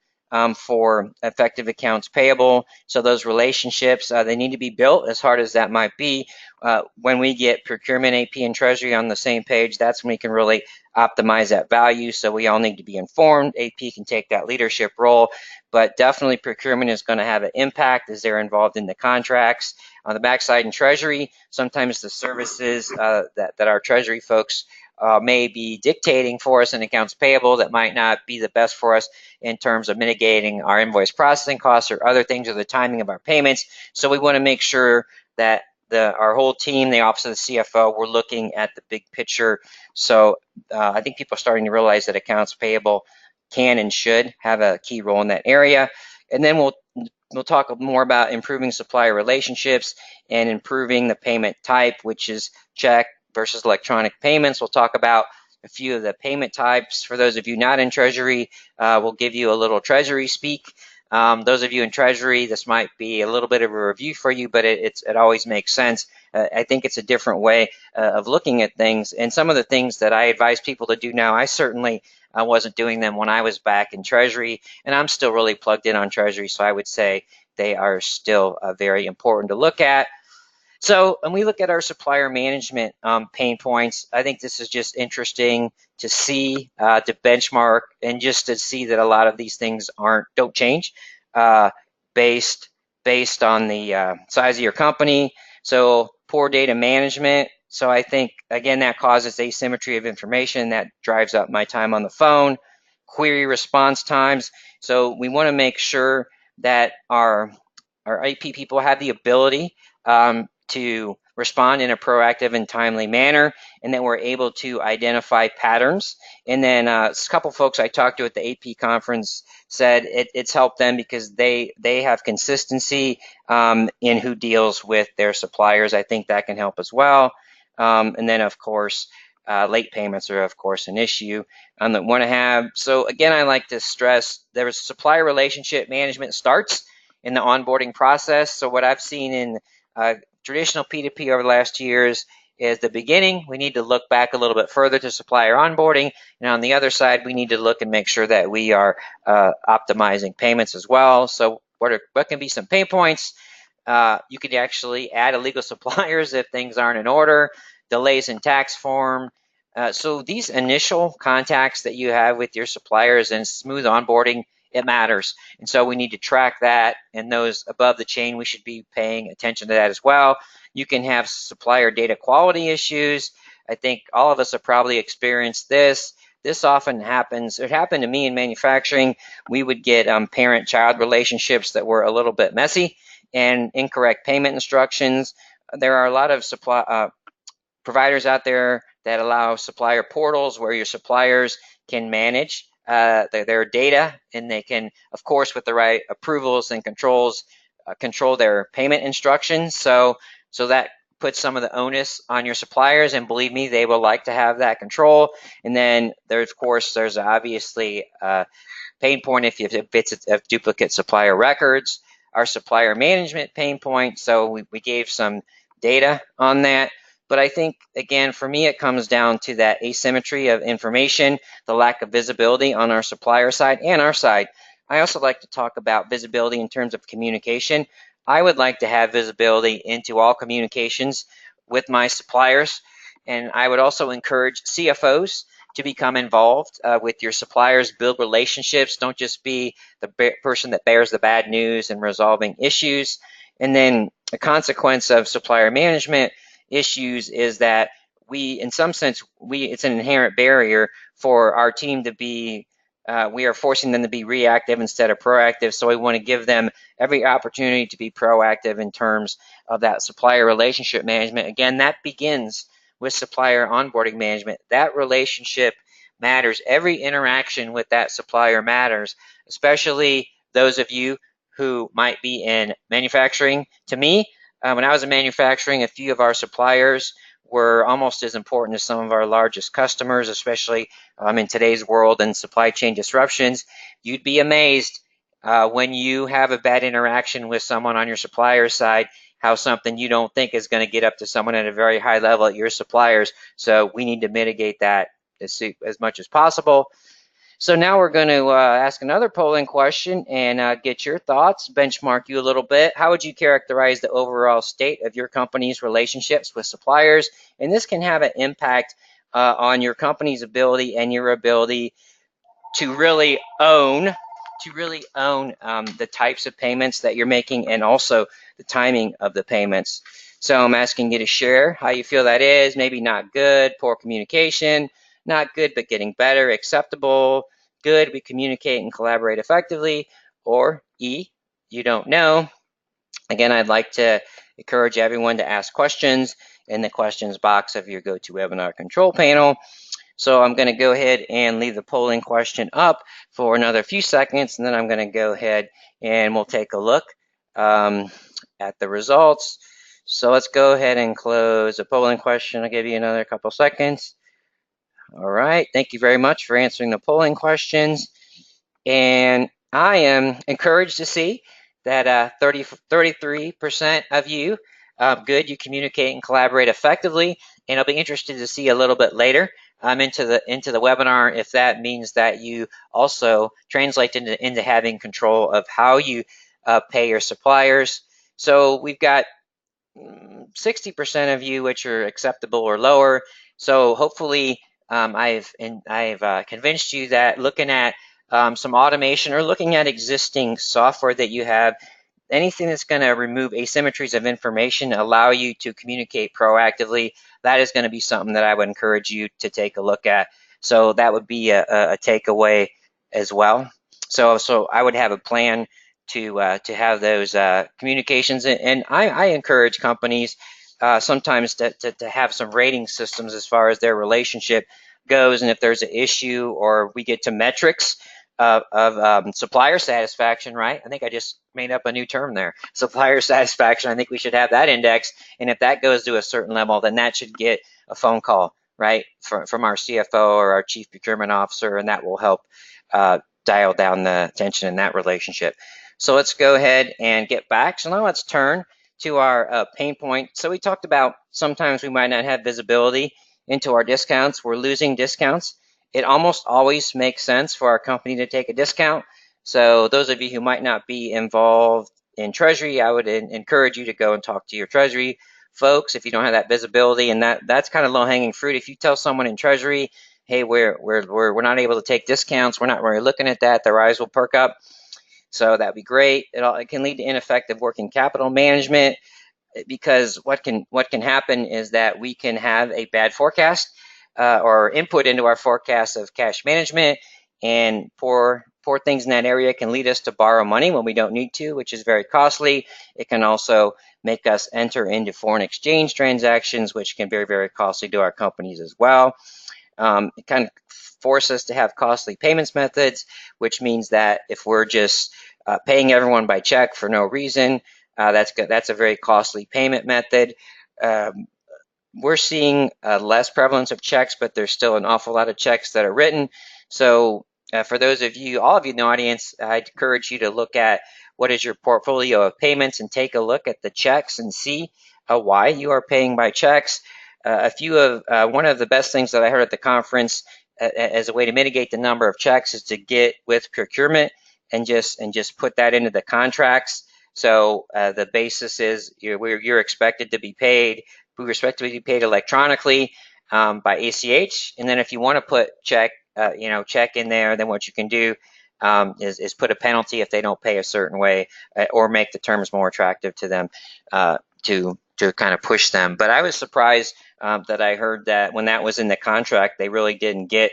for effective accounts payable. So those relationships, they need to be built, as hard as that might be. When we get procurement, AP, and treasury on the same page, that's when we can really optimize that value. So we all need to be informed. AP can take that leadership role, but definitely procurement is going to have an impact as they're involved in the contracts. On the backside in treasury, sometimes the services that our treasury folks may be dictating for us in accounts payable that might not be the best for us in terms of mitigating our invoice processing costs or other things, or the timing of our payments. So we want to make sure that our whole team, the office of the CFO, we're looking at the big picture. So I think people are starting to realize that accounts payable can and should have a key role in that area. And then we'll talk more about improving supplier relationships and improving the payment type, which is check versus electronic payments. We'll talk about a few of the payment types. For those of you not in Treasury, we'll give you a little Treasury speak. Those of you in Treasury, this might be a little bit of a review for you, but it always makes sense. I think it's a different way of looking at things. And some of the things that I advise people to do now, I certainly wasn't doing them when I was back in Treasury, and I'm still really plugged in on Treasury, so I would say they are still very important to look at. So when we look at our supplier management pain points, I think this is just interesting to see, to benchmark, and just to see that a lot of these things don't change uh, based on the size of your company. So poor data management. So I think, again, that causes asymmetry of information that drives up my time on the phone. Query response times. So we want to make sure that our IP people have the ability to respond in a proactive and timely manner, and then we're able to identify patterns. And then a couple folks I talked to at the AP conference said it's helped them because they have consistency in who deals with their suppliers. I think that can help as well. And then, of course, late payments are, of course, an issue that want to have. So again, I like to stress there's supplier relationship management starts in the onboarding process. So what I've seen in traditional P2P over the last 2 years is the beginning. We need to look back a little bit further to supplier onboarding. And on the other side, we need to look and make sure that we are optimizing payments as well. So what can be some pain points? You could actually add illegal suppliers if things aren't in order, delays in tax form. So these initial contacts that you have with your suppliers and smooth onboarding, it matters. And so we need to track that, and those above the chain, we should be paying attention to that as well. You can have supplier data quality issues. I think all of us have probably experienced this. This often happens. It happened to me in manufacturing. We would get parent-child relationships that were a little bit messy and incorrect payment instructions. There are a lot of providers out there that allow supplier portals where your suppliers can manage their data, and they can, of course, with the right approvals and controls, control their payment instructions. So that puts some of the onus on your suppliers, and believe me, they will like to have that control. And then there's, of course, there's obviously a pain point if it's a duplicate supplier records. Our supplier management pain point, so we gave some data on that. But I think, again, for me, it comes down to that asymmetry of information, the lack of visibility on our supplier side and our side. I also like to talk about visibility in terms of communication. I would like to have visibility into all communications with my suppliers, and I would also encourage CFOs to become involved with your suppliers, build relationships. Don't just be the person that bears the bad news and resolving issues. And then a consequence of supplier management issues is that in some sense, it's an inherent barrier for our team to be, we are forcing them to be reactive instead of proactive. So we want to give them every opportunity to be proactive in terms of that supplier relationship management. Again, that begins with supplier onboarding management. That relationship matters. Every interaction with that supplier matters, especially those of you who might be in manufacturing. To me, when I was in manufacturing, a few of our suppliers were almost as important as some of our largest customers, especially in today's world and supply chain disruptions. You'd be amazed when you have a bad interaction with someone on your supplier side, how something you don't think is going to get up to someone at a very high level at your suppliers. So we need to mitigate that as much as possible. So now we're going to ask another polling question and get your thoughts, benchmark you a little bit. How would you characterize the overall state of your company's relationships with suppliers? And this can have an impact on your company's ability and your ability to really own the types of payments that you're making, and also the timing of the payments. So I'm asking you to share how you feel that is. Maybe not good, poor communication, not good but getting better, acceptable, good, we communicate and collaborate effectively, or E, you don't know. Again, I'd like to encourage everyone to ask questions in the questions box of your GoToWebinar control panel. So I'm going to go ahead and leave the polling question up for another few seconds, and then I'm going to go ahead and we'll take a look at the results. So let's go ahead and close the polling question. I'll give you another couple seconds. All right, thank you very much for answering the polling questions. And I am encouraged to see that 33% of you, good, you communicate and collaborate effectively. And I'll be interested to see a little bit later into the webinar if that means that you also translate into having control of how you pay your suppliers. So we've got 60% of you which are acceptable or lower. So hopefully I've convinced you that looking at some automation or looking at existing software that you have, anything that's going to remove asymmetries of information, allow you to communicate proactively, that is going to be something that I would encourage you to take a look at. So that would be a takeaway as well. So I would have a plan to have those communications, and I encourage companies sometimes to have some rating systems as far as their relationship goes, and if there's an issue or we get to metrics of supplier satisfaction, right? I think I just made up a new term there. Supplier satisfaction, I think we should have that index, and if that goes to a certain level, then that should get a phone call, right, from our CFO or our Chief Procurement Officer, and that will help dial down the tension in that relationship. So let's go ahead and get back. So now let's turn to our pain point. So we talked about sometimes we might not have visibility into our discounts. We're losing discounts. It almost always makes sense for our company to take a discount. So those of you who might not be involved in Treasury, I would encourage you to go and talk to your Treasury folks if you don't have that visibility. And that's kind of low-hanging fruit. If you tell someone in Treasury, hey, we're not able to take discounts, we're not really looking at that, their eyes will perk up. So that'd be great. It can lead to ineffective working capital management, because what can happen is that we can have a bad forecast or input into our forecast of cash management, and poor things in that area can lead us to borrow money when we don't need to, which is very costly. It can also make us enter into foreign exchange transactions, which can be very, very costly to our companies as well. It kind of force us to have costly payments methods, which means that if we're just paying everyone by check for no reason, that's a very costly payment method. We're seeing less prevalence of checks, but there's still an awful lot of checks that are written. So for those of you, all of you in the audience, I'd encourage you to look at what is your portfolio of payments and take a look at the checks and see why you are paying by checks. One of the best things that I heard at the conference as a way to mitigate the number of checks is to get with procurement and just put that into the contracts. So the basis is you're expected to be paid. We expect to be paid electronically by ACH, and then if you want to put check in there, then what you can do is put a penalty if they don't pay a certain way, or make the terms more attractive to them to kind of push them. But I was surprised that I heard that when that was in the contract, they really didn't get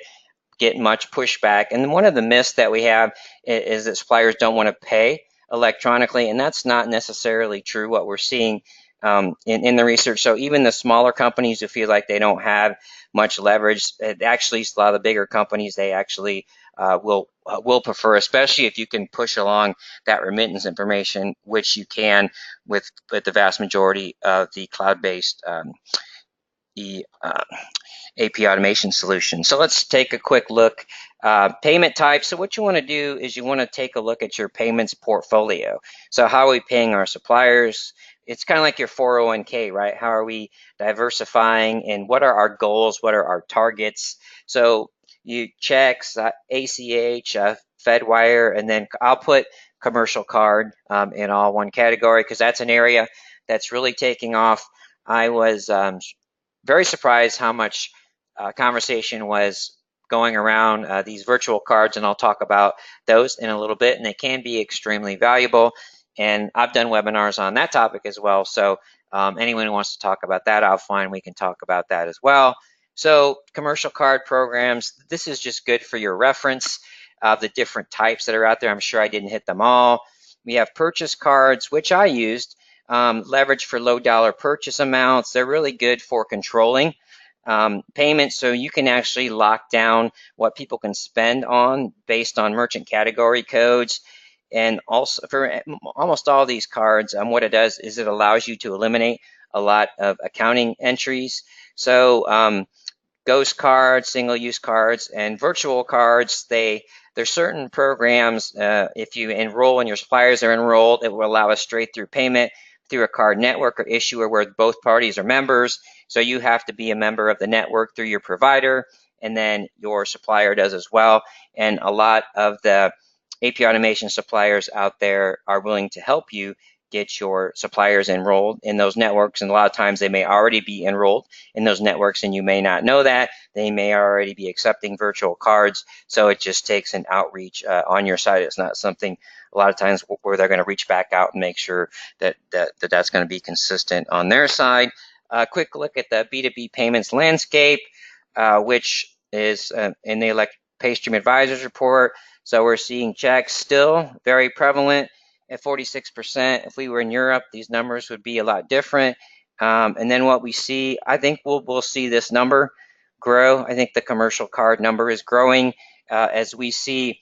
much pushback. And one of the myths that we have is that suppliers don't want to pay electronically, and that's not necessarily true. What we're seeing in the research, so even the smaller companies who feel like they don't have much leverage, actually a lot of the bigger companies, they actually will prefer, especially if you can push along that remittance information, which you can with the vast majority of the cloud-based AP automation solution. So let's take a quick look. Payment types. So what you want to do is you want to take a look at your payments portfolio. So how are we paying our suppliers? It's kind of like your 401k, right? How are we diversifying, and what are our goals? What are our targets? So you checks, ACH, Fedwire, and then I'll put commercial card in all one category because that's an area that's really taking off. I was very surprised how much conversation was going around these virtual cards, and I'll talk about those in a little bit, and they can be extremely valuable. And I've done webinars on that topic as well. So Anyone who wants to talk about that, I'll find we can talk about that as well. So commercial card programs, this is just good for your reference of the different types that are out there. I'm sure I didn't hit them all. We have purchase cards, which I used, leverage for low dollar purchase amounts. They're really good for controlling payments, so you can actually lock down what people can spend on based on merchant category codes. And also for almost all these cards, what it does is it allows you to eliminate a lot of accounting entries. So ghost cards, single-use cards, and virtual cards, there's certain programs, if you enroll and your suppliers are enrolled, it will allow a straight-through payment through a card network or issuer where both parties are members. So you have to be a member of the network through your provider, and then your supplier does as well. And a lot of the AP automation suppliers out there are willing to help you get your suppliers enrolled in those networks. And a lot of times they may already be enrolled in those networks and you may not know that. They may already be accepting virtual cards. So it just takes an outreach on your side. It's not something a lot of times where they're going to reach back out and make sure that's going to be consistent on their side. Quick look at the B2B Payments Landscape, which is in the PayStream Advisors report. So we're seeing checks still very prevalent at 46%. If we were in Europe, these numbers would be a lot different. And then what we see, I think we'll see this number grow. I think the commercial card number is growing as we see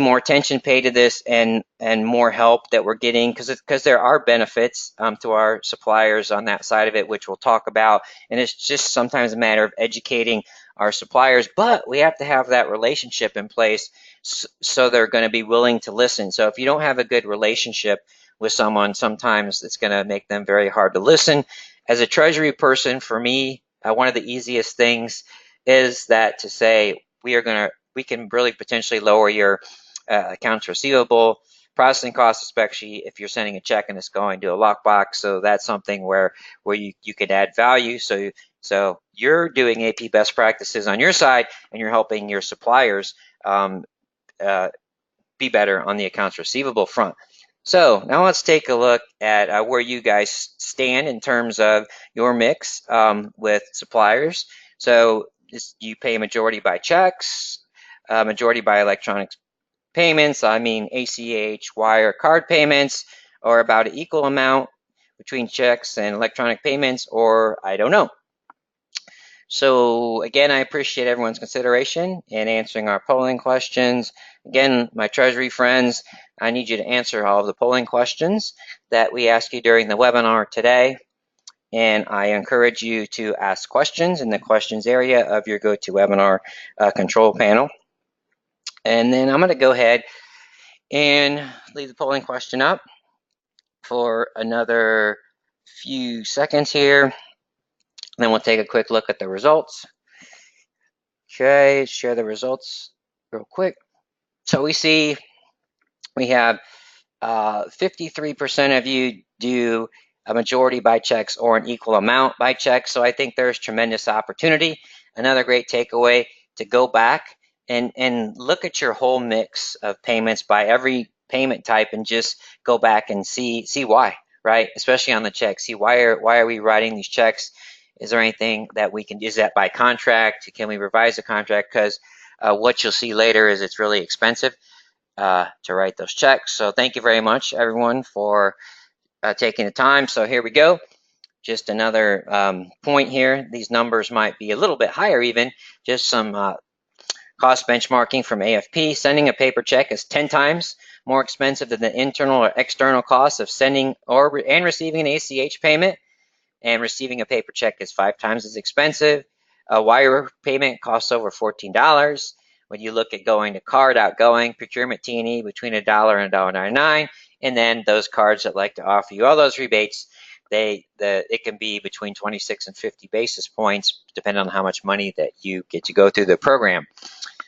more attention paid to this and more help that we're getting, because there are benefits to our suppliers on that side of it, which we'll talk about. And it's just sometimes a matter of educating our suppliers, but we have to have that relationship in place so they're going to be willing to listen. So if you don't have a good relationship with someone, sometimes it's going to make them very hard to listen. As a treasury person, for me, one of the easiest things is that to say we can really potentially lower your accounts receivable processing costs, especially if you're sending a check and it's going to a lockbox. So that's something where you could add value. So you're doing AP best practices on your side, and you're helping your suppliers be better on the accounts receivable front. So now let's take a look at where you guys stand in terms of your mix with suppliers. So you pay majority by checks, majority by electronic payments, I mean ACH, wire, card payments, or about an equal amount between checks and electronic payments, or I don't know. So again, I appreciate everyone's consideration in answering our polling questions. Again, my treasury friends, I need you to answer all of the polling questions that we ask you during the webinar today. And I encourage you to ask questions in the questions area of your GoToWebinar control panel. And then I'm going to go ahead and leave the polling question up for another few seconds here. Then we'll take a quick look at the results. Okay, share the results real quick. So we have 53% of you do a majority by checks or an equal amount by checks. So I think there's tremendous opportunity. Another great takeaway to go back and look at your whole mix of payments by every payment type and just go back and see why, right? Especially on the checks. See why are we writing these checks? Is there anything that we can, is that by contract? Can we revise the contract? Because what you'll see later is it's really expensive to write those checks. So thank you very much, everyone, for taking the time. So here we go. Just another point here. These numbers might be a little bit higher even. Just some cost benchmarking from AFP. Sending a paper check is 10 times more expensive than the internal or external costs of sending and receiving an ACH payment. And receiving a paper check is 5 times as expensive. A wire payment costs over $14. When you look at going to card outgoing, procurement T&E between $1 and $1.99, and then those cards that like to offer you all those rebates, it can be between 26 and 50 basis points, depending on how much money that you get to go through the program.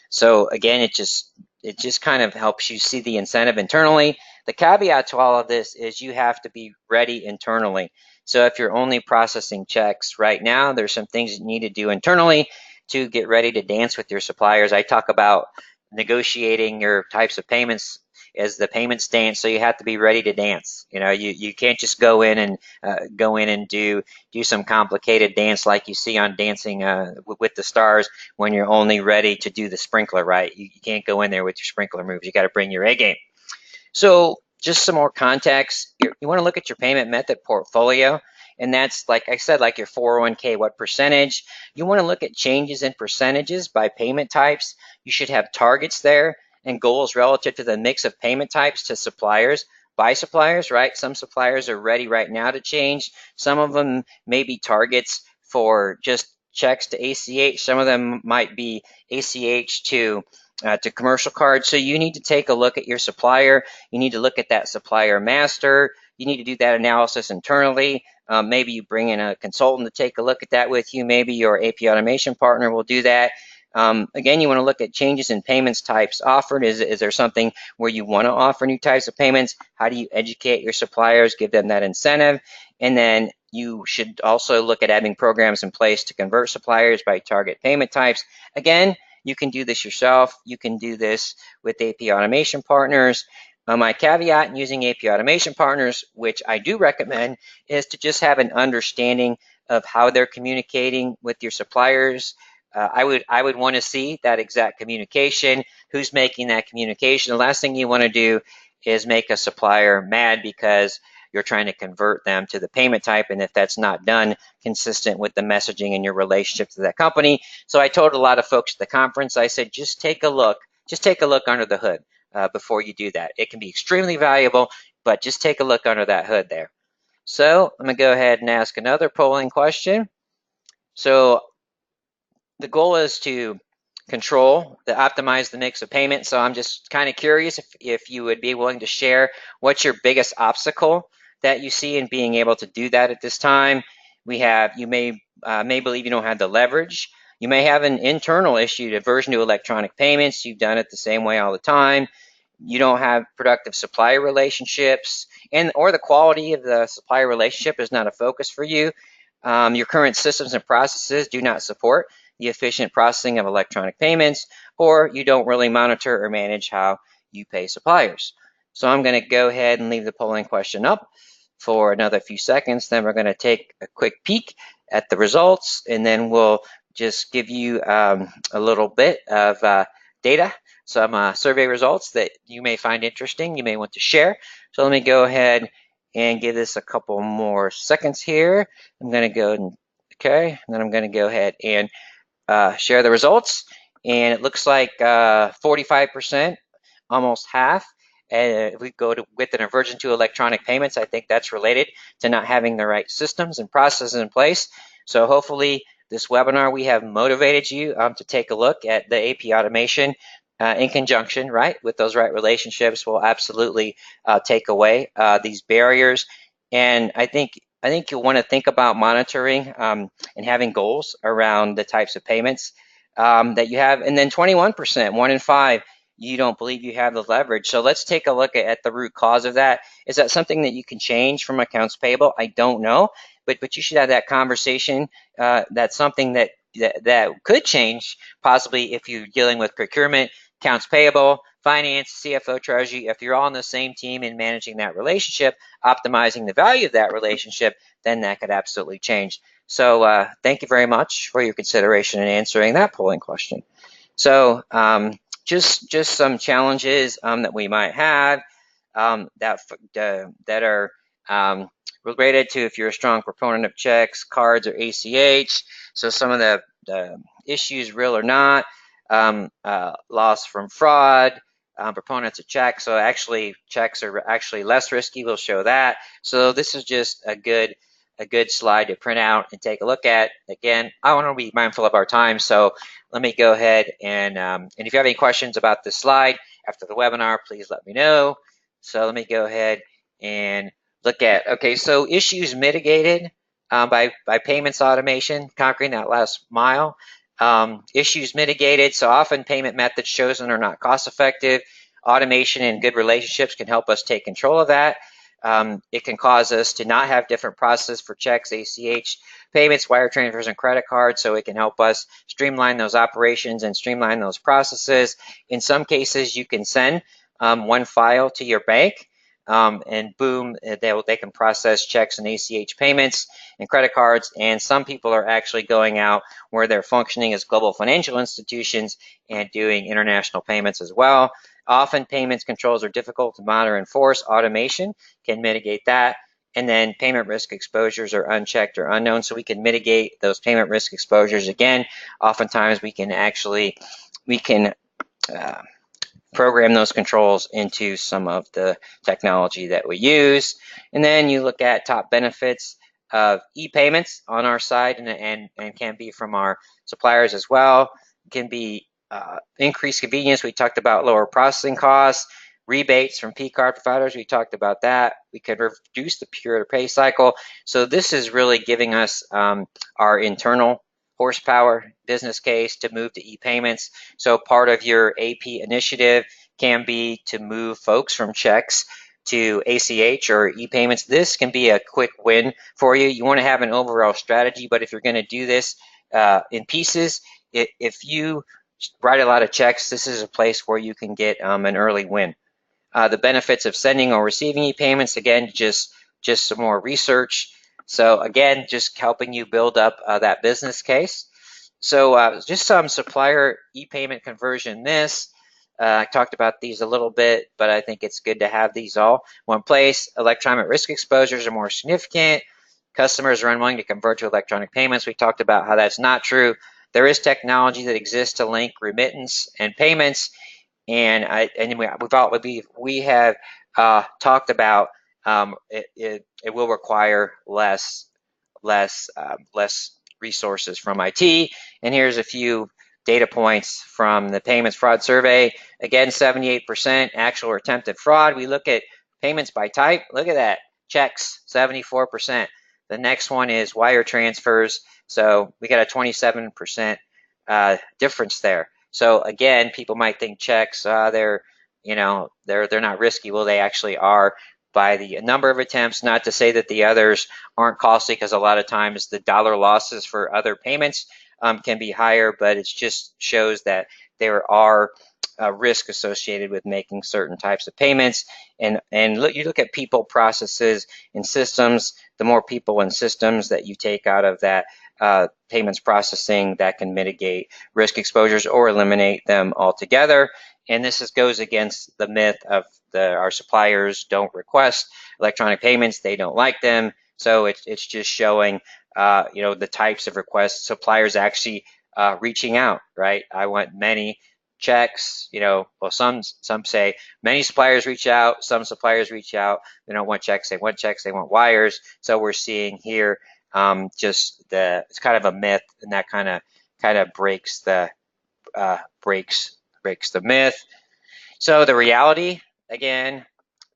So again, it just kind of helps you see the incentive internally. The caveat to all of this is you have to be ready internally. So if you're only processing checks right now, there's some things you need to do internally to get ready to dance with your suppliers. I talk about negotiating your types of payments is the payments dance, so you have to be ready to dance. You can't just go in and do some complicated dance like you see on Dancing with the Stars when you're only ready to do the sprinkler right. You can't go in there with your sprinkler moves. You got to bring your A game. So just some more context. You want to look at your payment method portfolio, and that's, like I said, like your 401k, what percentage. You want to look at changes in percentages by payment types. You should have targets there and goals relative to the mix of payment types to suppliers, by suppliers, right? Some suppliers are ready right now to change. Some of them may be targets for just checks to ACH. Some of them might be ACH to commercial cards. So you need to take a look at your supplier. You need to look at that supplier master. You need to do that analysis internally. Maybe you bring in a consultant to take a look at that with you. Maybe your AP automation partner will do that. Again, you want to look at changes in payments types offered. Is there something where you want to offer new types of payments? How do you educate your suppliers, give them that incentive? And then you should also look at having programs in place to convert suppliers by target payment types. Again, you can do this yourself. You can do this with AP automation partners. My caveat in using AP automation partners, which I do recommend, is to just have an understanding of how they're communicating with your suppliers. I would want to see that exact communication, who's making that communication. The last thing you want to do is make a supplier mad because you're trying to convert them to the payment type, and if that's not done consistent with the messaging and your relationship to that company. So I told a lot of folks at the conference, I said, just take a look under the hood before you do that. It can be extremely valuable, but just take a look under that hood there. So I'm going to go ahead and ask another polling question. So the goal is to optimize the mix of payments. So I'm just kind of curious if you would be willing to share what's your biggest obstacle that you see in being able to do that at this time. You may believe you don't have the leverage. You may have an internal issue, aversion to electronic payments. You've done it the same way all the time. You don't have productive supplier relationships, or the quality of the supplier relationship is not a focus for you. Your current systems and processes do not support the efficient processing of electronic payments, or you don't really monitor or manage how you pay suppliers. So I'm going to go ahead and leave the polling question up for another few seconds. Then we're going to take a quick peek at the results, and then we'll just give you a little bit of data, some survey results that you may find interesting, you may want to share. So let me go ahead and give this a couple more seconds here. I'm going to go and and then I'm going to go ahead and share the results, and it looks like 45%, almost half. And if we go with an aversion to electronic payments, I think that's related to not having the right systems and processes in place. So hopefully this webinar, we have motivated you to take a look at the AP automation in conjunction, right, with those right relationships. Will absolutely take away these barriers. And I think you'll want to think about monitoring and having goals around the types of payments that you have. And then 21%, 1 in 5, you don't believe you have the leverage. So let's take a look at the root cause of that. Is that something that you can change from accounts payable? I don't know, but you should have that conversation. That's something that could change possibly if you're dealing with procurement, accounts payable, finance, CFO, treasury. If you're all on the same team in managing that relationship, optimizing the value of that relationship, then that could absolutely change. So thank you very much for your consideration in answering that polling question. So just some challenges that we might have that are related to if you're a strong proponent of checks, cards, or ACH. So some of the issues, real or not, loss from fraud, proponents of checks. So actually checks are actually less risky. We'll show that. So this is just a good slide to print out and take a look at. Again, I want to be mindful of our time, so let me go ahead and if you have any questions about this slide after the webinar, please let me know. So let me go ahead and look at, okay, so issues mitigated by payments automation, conquering that last mile. Issues mitigated, so often payment methods chosen are not cost effective. Automation and good relationships can help us take control of that. It can cause us to not have different processes for checks, ACH, payments, wire transfers, and credit cards, so it can help us streamline those operations and streamline those processes. In some cases, you can send one file to your bank, and boom, they can process checks and ACH payments and credit cards. And some people are actually going out where they're functioning as global financial institutions and doing international payments as well. Often payments controls are difficult to monitor and enforce. Automation can mitigate that. And then payment risk exposures are unchecked or unknown, so we can mitigate those payment risk exposures. Again, oftentimes we can uh, program those controls into some of the technology that we use. And then you look at top benefits of e-payments on our side, and can be from our suppliers as well. It can be increased convenience. We talked about lower processing costs, rebates from P card providers. We talked about that. We could reduce the peer-to-pay cycle. So this is really giving us our internal horsepower business case to move to e-payments. So part of your AP initiative can be to move folks from checks to ACH or e-payments. This can be a quick win for you. You want to have an overall strategy, but if you're going to do this in pieces, if you write a lot of checks, this is a place where you can get an early win. The benefits of sending or receiving e-payments, again, just some more research. So again, just helping you build up that business case. So just some supplier e-payment conversion myths. I talked about these a little bit, but I think it's good to have these all one place. Electronic risk exposures are more significant. Customers are unwilling to convert to electronic payments. We talked about how that's not true. There is technology that exists to link remittance and payments, and we have talked about it will require less resources from IT. And here's a few data points from the payments fraud survey. Again, 78% actual or attempted fraud. We look at payments by type. Look at that. Checks, 74%. The next one is wire transfers. So we got a 27% difference there. So again, people might think checks, they're not risky. Well, they actually are by the number of attempts. Not to say that the others aren't costly, because a lot of times the dollar losses for other payments can be higher, but it just shows that there are risk associated with making certain types of payments. And you look at people, processes, and systems. The more people and systems that you take out of that payments processing, that can mitigate risk exposures or eliminate them altogether. And this goes against the myth of our suppliers don't request electronic payments, they don't like them. So it's just showing the types of requests, suppliers actually reaching out, right? I want many checks, well, some say many suppliers reach out, some suppliers reach out, they don't want checks, they want wires. So we're seeing here it's kind of a myth, and that kind of breaks the myth. So the reality, again,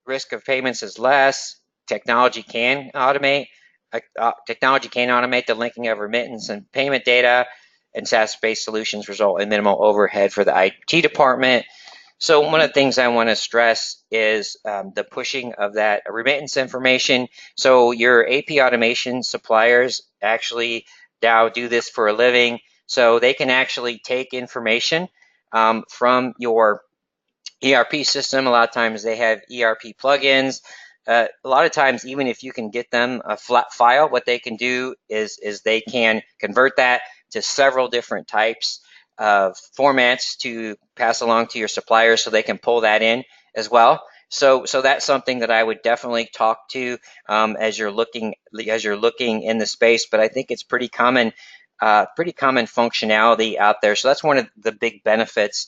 risk of payments is less. Technology can automate the linking of remittance and payment data, and SaaS-based solutions result in minimal overhead for the IT department. So one of the things I want to stress is the pushing of that remittance information. So your AP automation suppliers actually now do this for a living. So they can actually take information from your ERP system. A lot of times they have ERP plugins. A lot of times, even if you can get them a flat file, what they can do is they can convert that to several different types of formats to pass along to your suppliers, so they can pull that in as well. So that's something that I would definitely talk to as you're looking in the space. But I think it's pretty common functionality out there. So that's one of the big benefits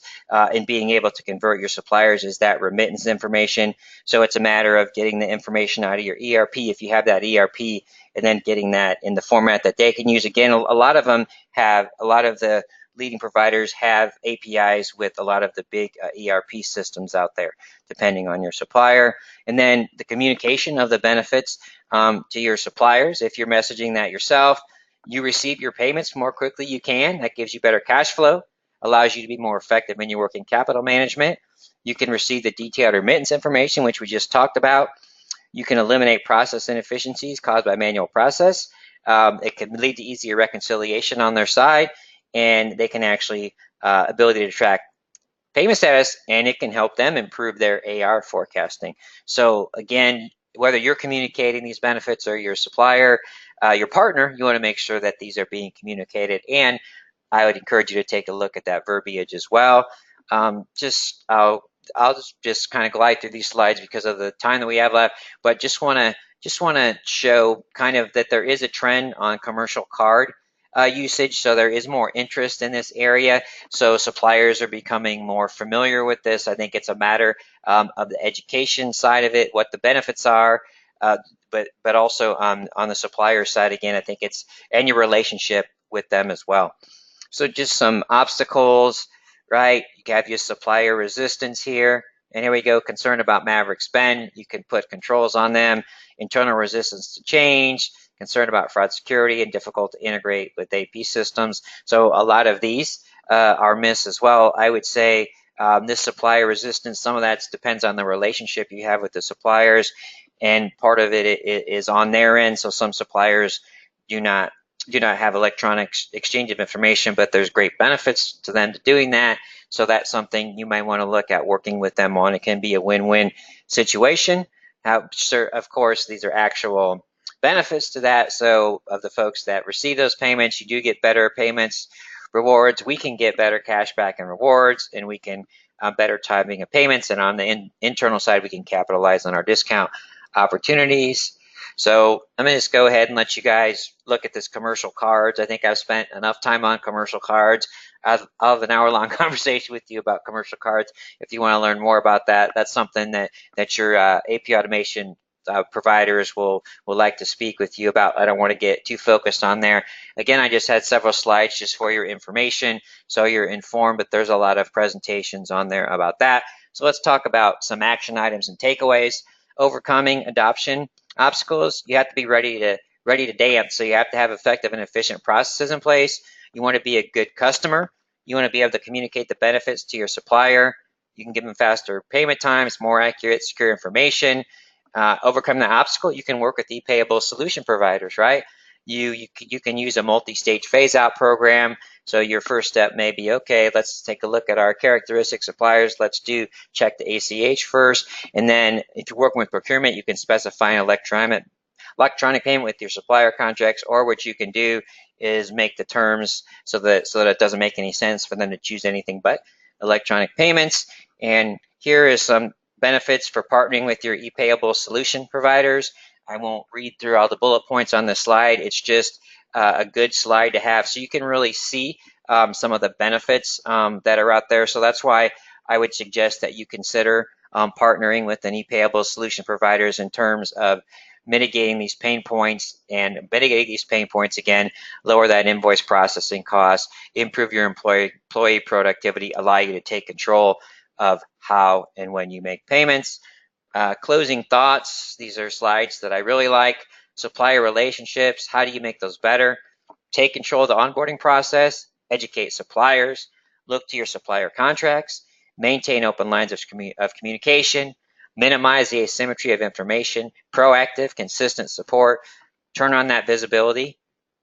in being able to convert your suppliers, is that remittance information. So it's a matter of getting the information out of your ERP, if you have that ERP, and then getting that in the format that they can use. Again, a lot of the leading providers have APIs with a lot of the big ERP systems out there, depending on your supplier. And then the communication of the benefits to your suppliers. If you're messaging that yourself, you receive your payments more quickly. You can. That gives you better cash flow, allows you to be more effective in your working capital management. You can receive the detailed remittance information, which we just talked about. You can eliminate process inefficiencies caused by manual process. It can lead to easier reconciliation on their side, and they can actually ability to track payment status, and it can help them improve their AR forecasting. So again, whether you're communicating these benefits or your supplier, your partner, you want to make sure that these are being communicated. And I would encourage you to take a look at that verbiage as well. I'll just kind of glide through these slides because of the time that we have left, but just want to show kind of that there is a trend on commercial card usage. So there is more interest in this area. So suppliers are becoming more familiar with this. I think it's a matter of the education side of it, what the benefits are, but also on the supplier side, again, I think it's and your relationship with them as well. So just some obstacles, right? You have your supplier resistance here. And here we go, concern about maverick spend. You can put controls on them, internal resistance to change, concern about fraud security, and difficult to integrate with AP systems. So a lot of these are missed as well. I would say this supplier resistance, some of that depends on the relationship you have with the suppliers, and part of it is on their end. So some suppliers do not have electronic exchange of information, but there's great benefits to them to doing that. So that's something you might want to look at working with them on. It can be a win-win situation. Of course, these are actual benefits to that. So of the folks that receive those payments, you do get better payments, rewards. We can get better cash back and rewards, and we can better timing of payments. And on the internal side, we can capitalize on our discount opportunities. So I'm going to just go ahead and let you guys look at this commercial cards. I think I've spent enough time on commercial cards. I'll have an hour-long conversation with you about commercial cards. If you want to learn more about that, that's something that your AP automation providers will like to speak with you about. I don't want to get too focused on there. Again, I just had several slides just for your information, so you're informed, but there's a lot of presentations on there about that. So let's talk about some action items and takeaways. Overcoming adoption obstacles. You have to be ready to dance. So you have to have effective and efficient processes in place. You want to be a good customer. You want to be able to communicate the benefits to your supplier. You can give them faster payment times, more accurate, secure information. Overcome the obstacle. You can work with Payable solution providers, right? You can use a multi-stage phase-out program. So your first step may be, okay, let's take a look at our characteristic suppliers. Let's check the ACH first. And then if you're working with procurement, you can specify an electronic payment with your supplier contracts, or what you can do is make the terms so that it doesn't make any sense for them to choose anything but electronic payments. And here is some benefits for partnering with your ePayable solution providers. I won't read through all the bullet points on this slide. It's just a good slide to have so you can really see some of the benefits that are out there. So that's why I would suggest that you consider partnering with an ePayable solution providers in terms of mitigating these pain points, and mitigating these pain points again, lower that invoice processing cost, improve your employee productivity, allow you to take control of how and when you make payments. Closing thoughts, these are slides that I really like. Supplier relationships, how do you make those better? Take control of the onboarding process, educate suppliers, look to your supplier contracts, maintain open lines of communication, minimize the asymmetry of information, proactive, consistent support, turn on that visibility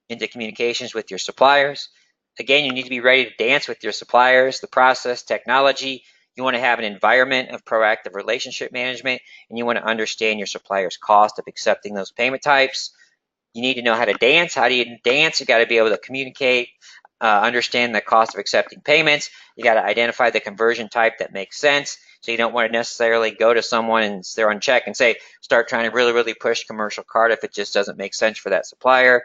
into communications with your suppliers. Again, you need to be ready to dance with your suppliers, the process, technology. You want to have an environment of proactive relationship management, and you want to understand your supplier's cost of accepting those payment types. You need to know how to dance. How do you dance? You got to be able to communicate, understand the cost of accepting payments. You got to identify the conversion type that makes sense. So you don't want to necessarily go to someone and they're on check and start trying to really push commercial card if it just doesn't make sense for that supplier.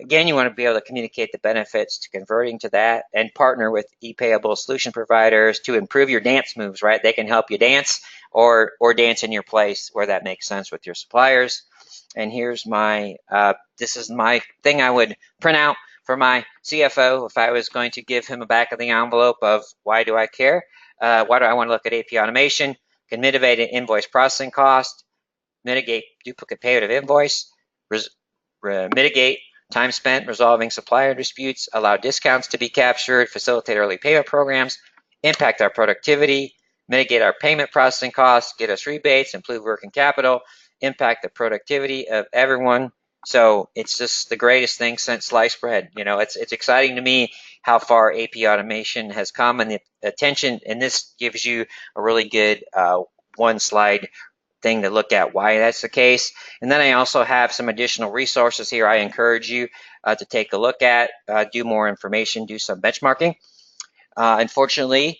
Again, you want to be able to communicate the benefits to converting to that, and partner with ePayable solution providers to improve your dance moves, right? They can help you dance or dance in your place where that makes sense with your suppliers. And here's this is my thing I would print out for my CFO if I was going to give him a back of the envelope of why do I care? Why do I want to look at AP automation? Can mitigate invoice processing cost, mitigate duplicate payment of invoice, mitigate time spent resolving supplier disputes, allow discounts to be captured, facilitate early payment programs, impact our productivity, mitigate our payment processing costs, get us rebates, improve working capital, impact the productivity of everyone, So it's just the greatest thing since sliced bread. It's exciting to me how far AP automation has come, and the attention. And this gives you a really good one slide thing to look at why that's the case. And then I also have some additional resources here I encourage you to take a look at, do more information, do some benchmarking. Unfortunately,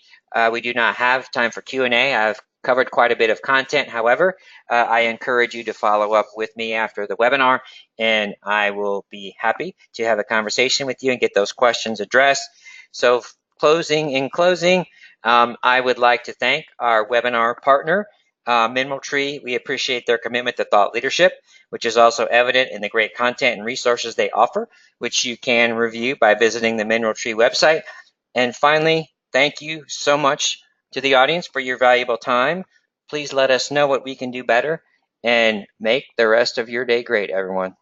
we do not have time for Q&A. I've covered quite a bit of content. However, I encourage you to follow up with me after the webinar, and I will be happy to have a conversation with you and get those questions addressed. So in closing, I would like to thank our webinar partner, Mineral Tree. We appreciate their commitment to thought leadership, which is also evident in the great content and resources they offer, which you can review by visiting the Mineral Tree website. And finally, thank you so much to the audience for your valuable time. Please let us know what we can do better and make the rest of your day great, everyone.